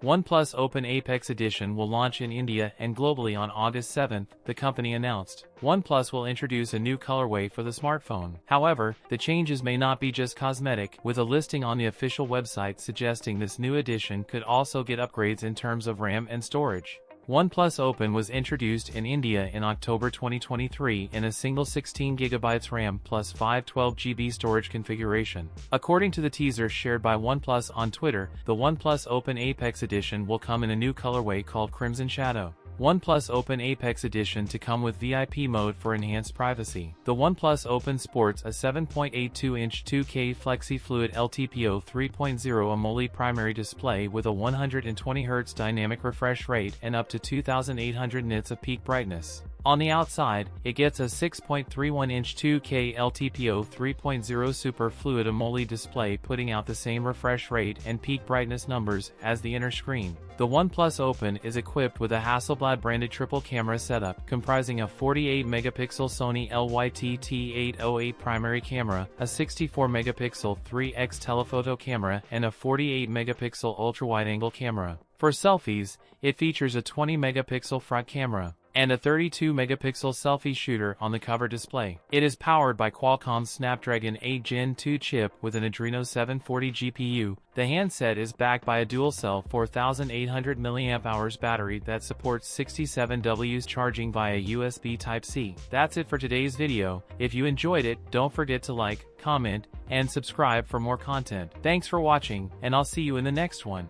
OnePlus Open Apex Edition will launch in India and globally on August 7, the company announced. OnePlus will introduce a new colorway for the smartphone. However, the changes may not be just cosmetic, with a listing on the official website suggesting this new edition could also get upgrades in terms of RAM and storage. OnePlus Open was introduced in India in October 2023 in a single 16GB RAM plus 512GB storage configuration. According to the teaser shared by OnePlus on Twitter, the OnePlus Open Apex Edition will come in a new colorway called Crimson Shadow. OnePlus Open Apex Edition to come with VIP mode for enhanced privacy. The OnePlus Open sports a 7.82-inch 2K Flexi Fluid LTPO 3.0 AMOLED primary display with a 120Hz dynamic refresh rate and up to 2800 nits of peak brightness. On the outside, it gets a 6.31-inch 2K LTPO 3.0 Super Fluid AMOLED display, putting out the same refresh rate and peak brightness numbers as the inner screen. The OnePlus Open is equipped with a Hasselblad-branded triple camera setup, comprising a 48-megapixel Sony LYT-T808 primary camera, a 64-megapixel 3x telephoto camera, and a 48-megapixel ultra-wide-angle camera. For selfies, it features a 20-megapixel front camera and a 32-megapixel selfie shooter on the cover display. It is powered by Qualcomm's Snapdragon 8 Gen 2 chip with an Adreno 740 GPU. The handset is backed by a dual-cell 4800 mAh battery that supports 67 Ws charging via USB Type-C. That's it for today's video. If you enjoyed it, don't forget to like, comment, and subscribe for more content. Thanks for watching, and I'll see you in the next one.